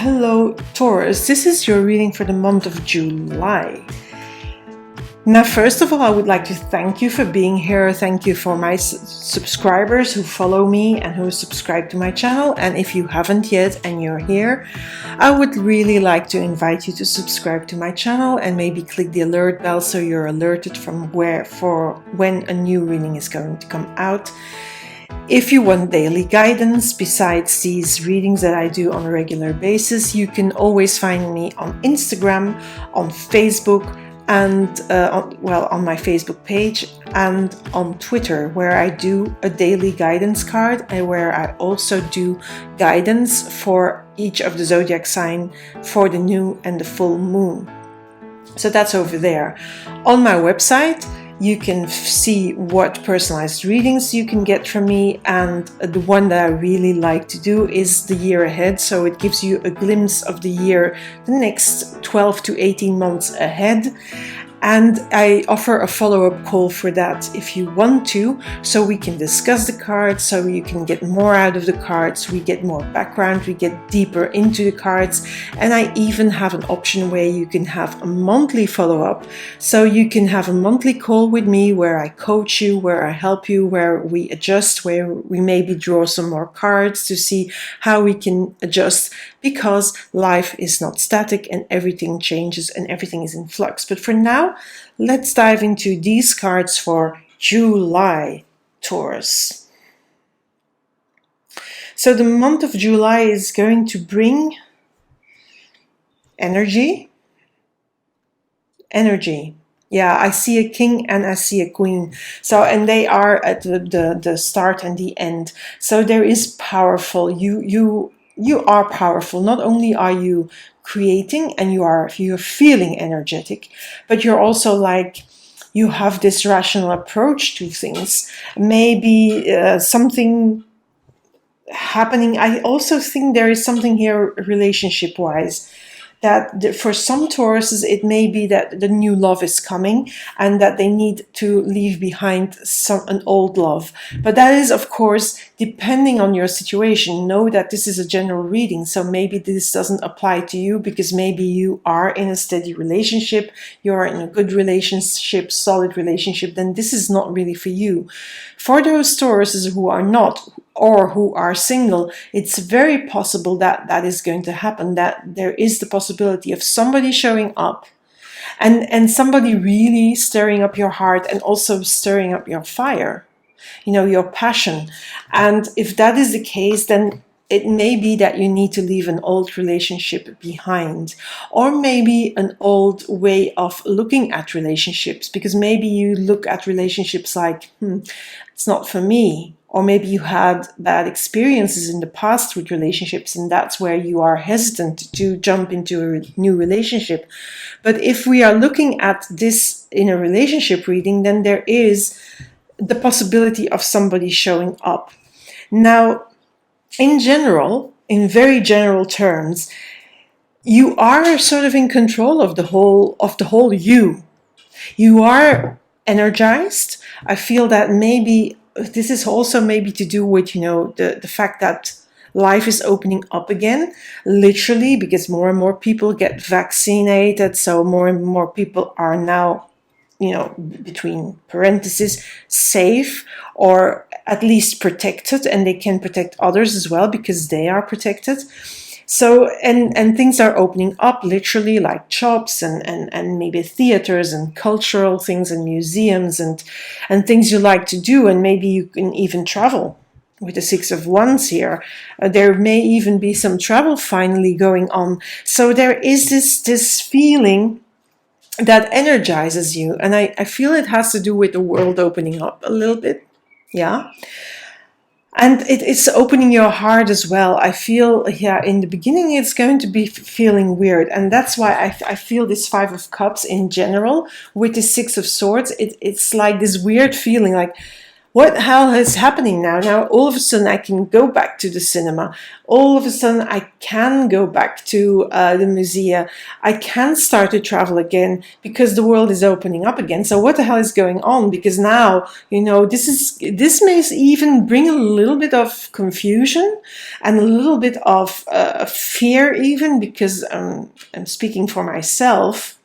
Hello Taurus, this is your reading for the month of July. Now, first of all, I would like to thank you for being here. Thank you for my subscribers who follow me and who subscribe to my channel. And if you haven't yet and you're here, I would really like to invite you to subscribe to my channel and maybe click the alert bell so you're alerted from when a new reading is going to come out. If you want daily guidance besides these readings that I do on a regular basis, you can always find me on Instagram, on Facebook, and on my Facebook page, and on Twitter, where I do a daily guidance card and where I also do guidance for each of the zodiac sign for the new and the full moon. So that's over there. On my website, you can see what personalized readings you can get from me, and the one that I really like to do is the year ahead. So it gives you a glimpse of the year, the next 12 to 18 months ahead. And I offer a follow-up call for that if you want to, so we can discuss the cards, so you can get more out of the cards, we get more background, we get deeper into the cards, and I even have an option where you can have a monthly follow-up. So you can have a monthly call with me where I coach you, where I help you, where we adjust, where we maybe draw some more cards to see how we can adjust, because life is not static and everything changes and everything is in flux. But for now, let's dive into these cards for July, Taurus. So the month of July is going to bring energy. Yeah, I see a king and I see a queen. So, and they are at the start and the end. So there is powerful. You are powerful. Not only are you creating and you're feeling energetic, but you're also like, you have this rational approach to things. Maybe something happening. I also think there is something here relationship wise, that for some Tauruses it may be that the new love is coming and that they need to leave behind an old love. But that is, of course, depending on your situation. Know that this is a general reading, so maybe this doesn't apply to you because maybe you are in a steady relationship, you're in a good relationship, solid relationship, then this is not really for you. For those Tauruses who are not, or who are single, it's very possible that that is going to happen, that there is the possibility of somebody showing up and somebody really stirring up your heart and also stirring up your fire, your passion. And if that is the case, then it may be that you need to leave an old relationship behind, or maybe an old way of looking at relationships, because maybe you look at relationships like, it's not for me. Or maybe you had bad experiences in the past with relationships, and that's where you are hesitant to jump into a new relationship. But if we are looking at this in a relationship reading, then there is the possibility of somebody showing up. Now, in general, in very general terms, you are sort of in control of the whole you. You are energized. I feel that maybe this is also maybe to do with, the fact that life is opening up again, literally, because more and more people get vaccinated. So more and more people are now, between parentheses, safe, or at least protected, and they can protect others as well because they are protected. So, and things are opening up, literally, like shops and maybe theaters and cultural things and museums and things you like to do. And maybe you can even travel with the Six of Wands here. There may even be some travel finally going on. So there is this feeling that energizes you. And I feel it has to do with the world opening up a little bit. Yeah. And it's opening your heart as well. I feel, in the beginning it's going to be feeling weird. And that's why I feel this Five of Cups in general with the Six of Swords. It's like this weird feeling like, what hell is happening now? Now, all of a sudden, I can go back to the cinema. All of a sudden, I can go back to the museum. I can start to travel again because the world is opening up again. So what the hell is going on? Because now, this may even bring a little bit of confusion and a little bit of fear even, because I'm speaking for myself.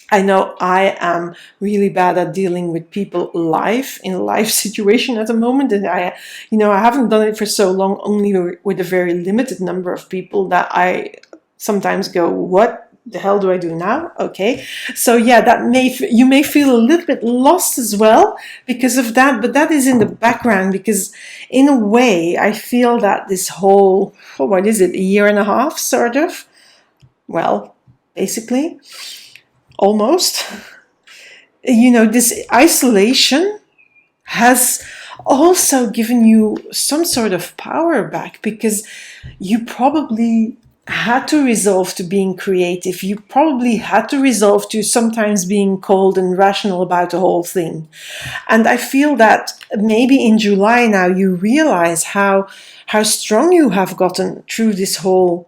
I know I am really bad at dealing with people live in a live situation at the moment, and I haven't done it for so long, only with a very limited number of people, that I sometimes go, what the hell do I do now? Okay, so yeah, you may feel a little bit lost as well because of that, but that is in the background, because in a way I feel that this whole, what is it, a year and a half sort of, well, basically, almost, this isolation has also given you some sort of power back, because you probably had to resolve to being creative. You probably had to resolve to sometimes being cold and rational about the whole thing. And I feel that maybe in July now you realize how strong you have gotten through this whole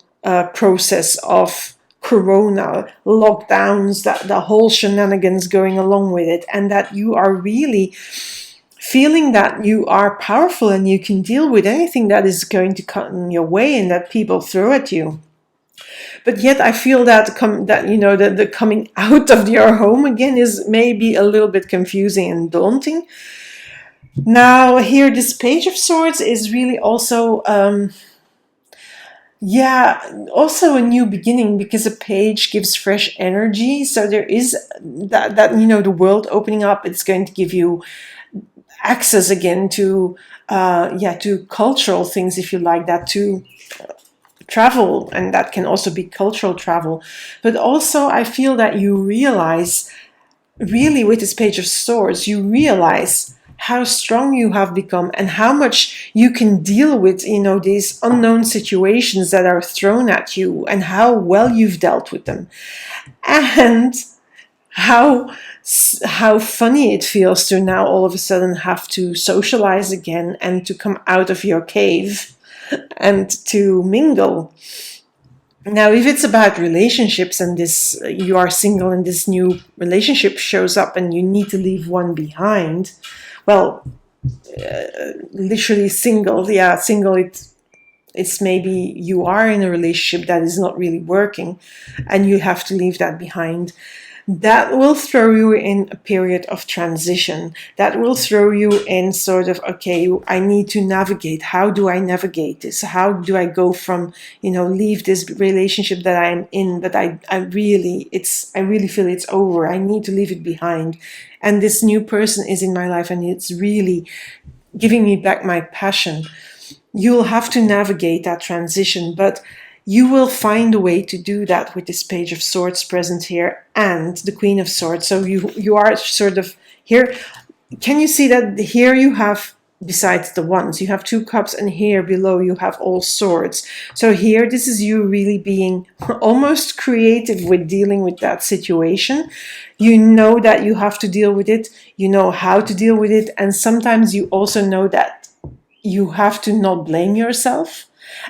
process of Corona, lockdowns, that the whole shenanigans going along with it, and that you are really feeling that you are powerful and you can deal with anything that is going to come your way and that people throw at you. But yet I feel that the coming out of your home again is maybe a little bit confusing and daunting. Now here, this Page of Swords is really also also a new beginning, because a page gives fresh energy. So there is that the world opening up. It's going to give you access again to to cultural things, if you like that, to travel, and that can also be cultural travel. But also I feel that you realize, really, with this Page of Swords, you realize how strong you have become and how much you can deal with, these unknown situations that are thrown at you, and how well you've dealt with them, and how funny it feels to now all of a sudden have to socialize again and to come out of your cave and to mingle. Now, if it's about relationships and you are single and this new relationship shows up and you need to leave one behind, well, literally single, it's maybe you are in a relationship that is not really working and you have to leave that behind. That will throw you in a period of transition. That will throw you in sort of, okay, I need to navigate. How do I navigate this? How do I go from, leave this relationship that I'm in, but I really feel it's over. I need to leave it behind. And this new person is in my life and it's really giving me back my passion. You'll have to navigate that transition, but you will find a way to do that with this Page of Swords present here and the Queen of Swords. So you are sort of here. Can you see that here you have, besides the wands, you have 2 cups, and here below you have all swords. So here, this is you really being almost creative with dealing with that situation. You know that you have to deal with it. You know how to deal with it. And sometimes you also know that you have to not blame yourself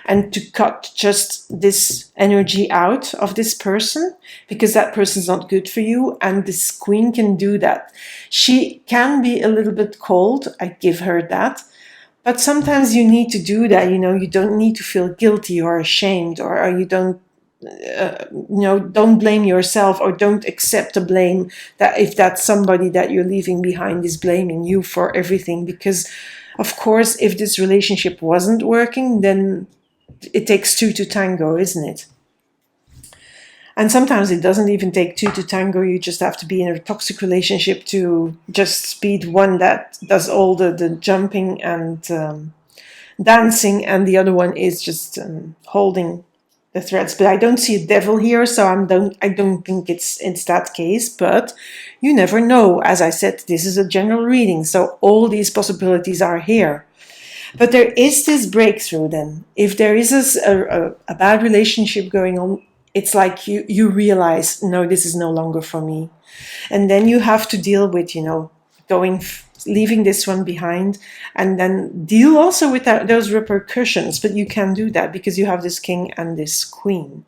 and to cut just this energy out of this person, because that person's not good for you. And this queen can do that. She can be a little bit cold, I give her that, but sometimes you need to do that. You don't need to feel guilty or ashamed, or you don't don't blame yourself, or don't accept the blame that if that's somebody that you're leaving behind is blaming you for everything. Because of course, if this relationship wasn't working, then it takes 2 to tango, isn't it? And sometimes it doesn't even take 2 to tango. You just have to be in a toxic relationship to just be the one that does all the jumping and dancing, and the other one is just holding the threads. But I don't see a devil here, so I don't think it's that case. But you never know. As I said, this is a general reading, so all these possibilities are here. But there is this breakthrough then. If there is a bad relationship going on, it's like you realize, no, this is no longer for me. And then you have to deal with, going leaving this one behind, and then deal also with those repercussions. But you can do that because you have this king and this queen.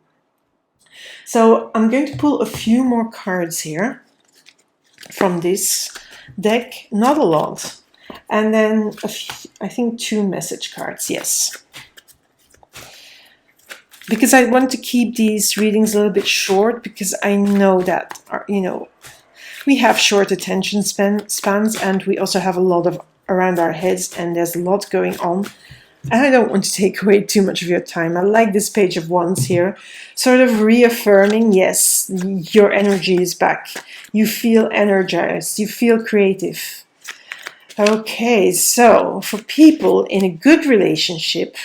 So I'm going to pull a few more cards here from this deck, not a lot, and then I think 2 message cards, yes. Because I want to keep these readings a little bit short, because I know that, we have short attention spans, and we also have a lot of around our heads, and there's a lot going on. And I don't want to take away too much of your time. I like this Page of Wands here, sort of reaffirming, yes, your energy is back. You feel energized. You feel creative. Okay, so for people in a good relationship,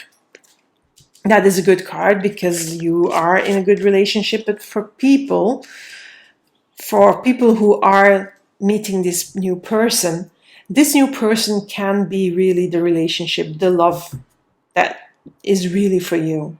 that is a good card because you are in a good relationship. But for people who are meeting this new person can be really the relationship, the love that is really for you.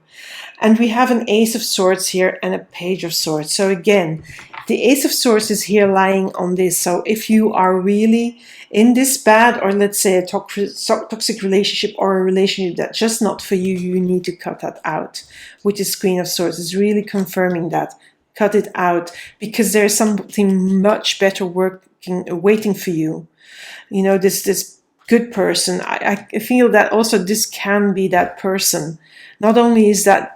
And we have an Ace of Swords here and a Page of Swords. So again, the Ace of Swords is here lying on this. So if you are really in this bad, or let's say a toxic relationship, or a relationship that's just not for you, you need to cut that out. Which is Queen of Swords is really confirming that. Cut it out, because there's something much better waiting for you. This good person. I feel that also this can be that person. Not only is that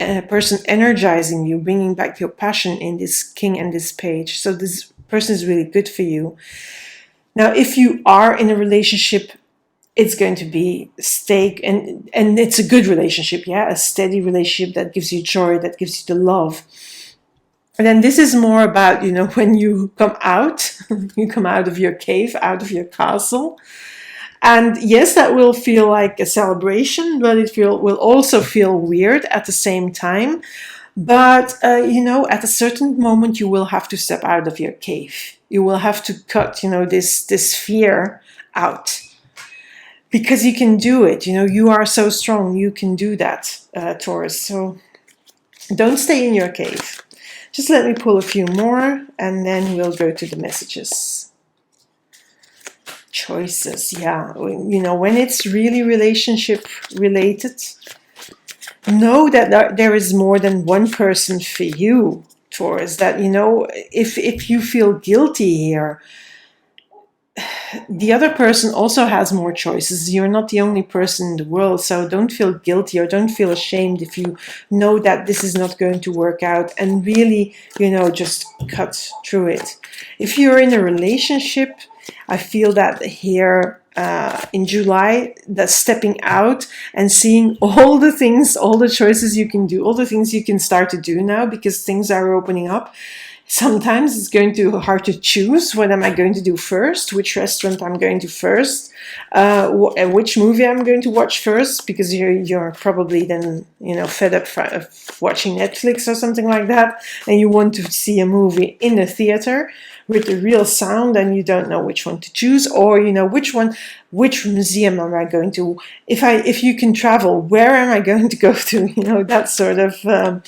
a person energizing you, bringing back your passion in this king and this page. So this person is really good for you. Now, if you are in a relationship, it's going to be stake, and it's a good relationship, a steady relationship that gives you joy, that gives you the love. And then this is more about, when you come out, you come out of your cave, out of your castle. And yes, that will feel like a celebration, but it will also feel weird at the same time. But, at a certain moment, you will have to step out of your cave. You will have to cut, this fear out. Because you can do it. You are so strong. You can do that, Taurus. So don't stay in your cave. Just let me pull a few more, and then we'll go to the messages. Choices, when it's really relationship related, know that there is more than one person for you, Taurus. That, if you feel guilty here, the other person also has more choices. You're not the only person in the world, so don't feel guilty or don't feel ashamed if you know that this is not going to work out, and really, just cut through it. If you're in a relationship, I feel that here in July, that stepping out and seeing all the things, all the choices you can do, all the things you can start to do now, because things are opening up. Sometimes it's going to be hard to choose. What am I going to do first? Which restaurant I'm going to first? Which movie I'm going to watch first? Because you're probably then fed up of watching Netflix or something like that, and you want to see a movie in the theater with the real sound, and you don't know which one to choose, or which museum am I going to? If you can travel, where am I going to go to? That sort of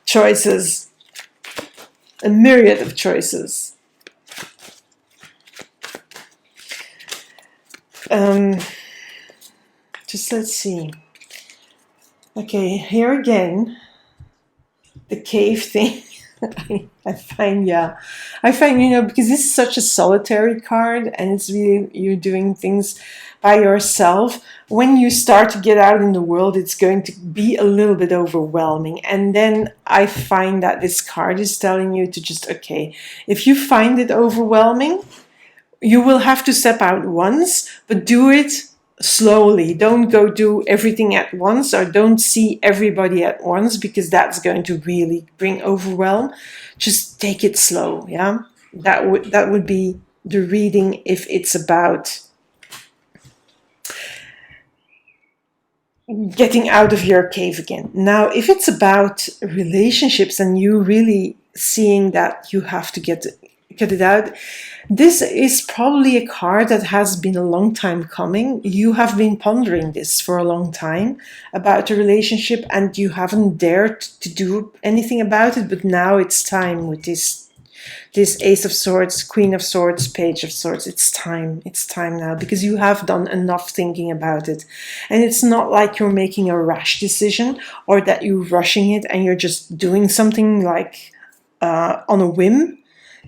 choices. A myriad of choices. Just let's see. Okay, here again, the cave thing. I find, because this is such a solitary card, and it's really you're doing things by yourself. When you start to get out in the world, it's going to be a little bit overwhelming. And then I find that this card is telling you to just, okay, if you find it overwhelming, you will have to step out once, but do it slowly. Don't go do everything at once, or don't see everybody at once, because that's going to really bring overwhelm. Just take it slow. That would be the reading if it's about getting out of your cave again. Now, if it's about relationships and you really seeing that you have to cut it out, this is probably a card that has been a long time coming. You have been pondering this for a long time about a relationship, and you haven't dared to do anything about it, but now it's time with this This Ace of Swords, Queen of Swords, Page of Swords. It's time now, because you have done enough thinking about it. And it's not like you're making a rash decision, or that you're rushing it and you're just doing something like on a whim.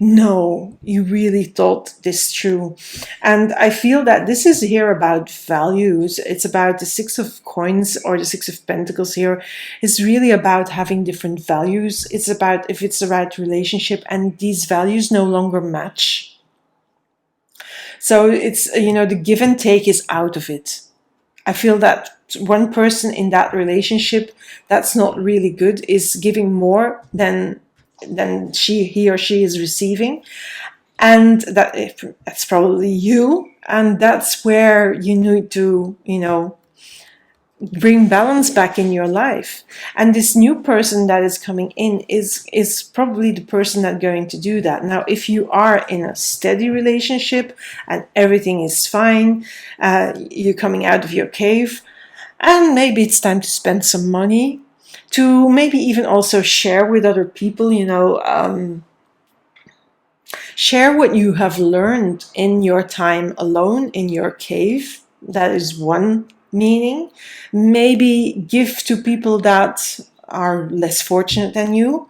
No, you really thought this through. And I feel that this is here about values. It's about the Six of Coins, or the Six of Pentacles here. It's really about having different values. It's about if it's the right relationship and these values no longer match. So it's, the give and take is out of it. I feel that one person in that relationship that's not really good is giving more than he or she is receiving, and that's probably you, and that's where you need to bring balance back in your life. And this new person that is coming in is probably the person that's going to do that. Now, if you are in a steady relationship and everything is fine, you're coming out of your cave, and maybe it's time to spend some money, to maybe even also share with other people, share what you have learned in your time alone in your cave. That is one meaning. Maybe give to people that are less fortunate than you.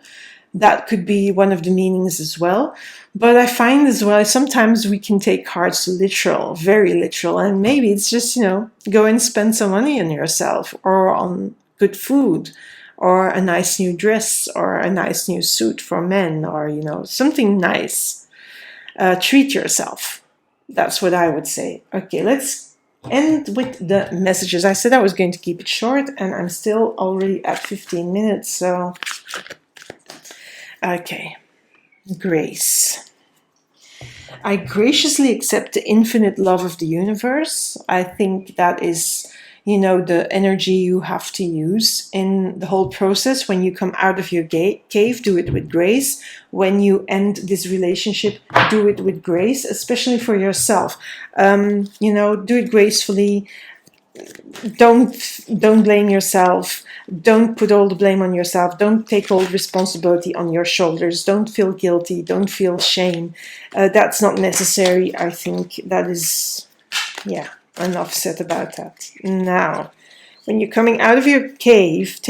That could be one of the meanings as well. But I find as well, sometimes we can take cards literal, very literal, and maybe it's just, go and spend some money on yourself, or on good food, or a nice new dress, or a nice new suit for men, or, something nice. Treat yourself. That's what I would say. Okay, let's end with the messages. I said I was going to keep it short, and I'm still already at 15 minutes, so... Okay. Grace. I graciously accept the infinite love of the universe. I think that is... the energy you have to use in the whole process. When you come out of your cave, do it with grace. When you end this relationship, do it with grace, especially for yourself. Do it gracefully. Don't blame yourself. Don't put all the blame on yourself. Don't take all the responsibility on your shoulders. Don't feel guilty. Don't feel shame. That's not necessary. I think that is, enough said about that. Now, when you're coming out of your cave,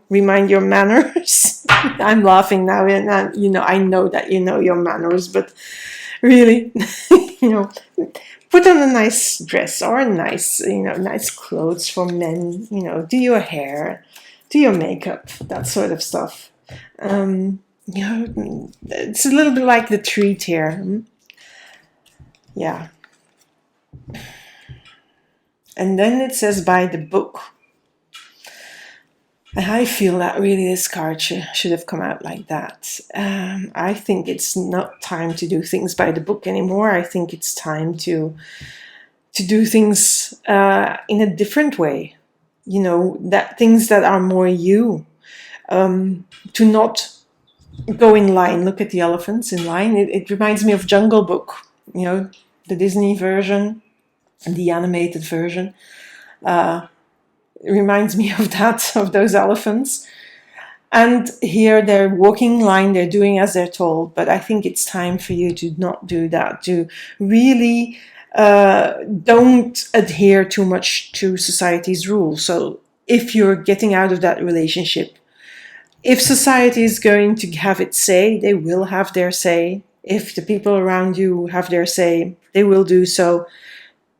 remind your manners. I'm laughing now, and I know that you know your manners, but really, put on a nice dress, or a nice clothes for men. Do your hair, do your makeup, that sort of stuff. It's a little bit like the treat here. Yeah. And then it says by the book. And I feel that really this card should have come out like that. I think it's not time to do things by the book anymore. I think it's time to do things in a different way. That things that are more you. To not go in line. Look at the elephants in line. It reminds me of Jungle Book. The Disney version. The animated version reminds me of that, of those elephants. And here they're walking in line, they're doing as they're told. But I think it's time for you to not do that, to really don't adhere too much to society's rules. So if you're getting out of that relationship, if society is going to have its say, they will have their say. If the people around you have their say, they will do so.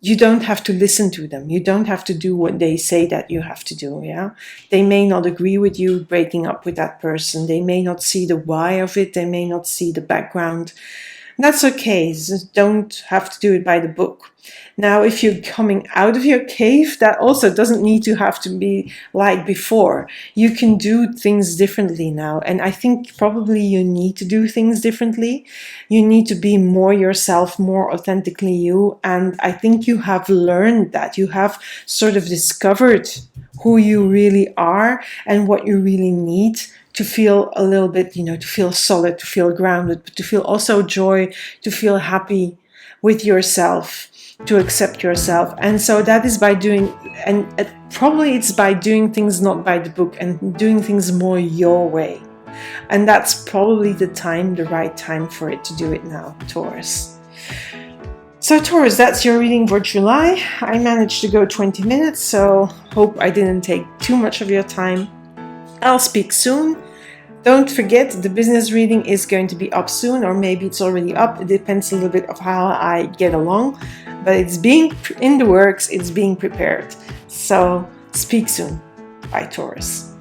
You don't have to listen to them. You don't have to do what they say that you have to do, They may not agree with you breaking up with that person. They may not see the why of it. They may not see the background. That's okay. Just don't have to do it by the book. Now, if you're coming out of your cave, that also doesn't need to have to be like before. You can do things differently now. And I think probably you need to do things differently. You need to be more yourself, more authentically you. And I think you have learned that. You have sort of discovered who you really are and what you really need to feel a little bit, to feel solid, to feel grounded, but to feel also joy, to feel happy with yourself, to accept yourself. And so that is by doing, and probably it's by doing things not by the book and doing things more your way. And that's probably the right time for it to do it now, Taurus. So Taurus, that's your reading for July. I managed to go 20 minutes, so hope I didn't take too much of your time. I'll speak soon. Don't forget, the business reading is going to be up soon, or maybe it's already up. It depends a little bit of how I get along, but it's being in the works, it's being prepared. So speak soon. Bye, Taurus.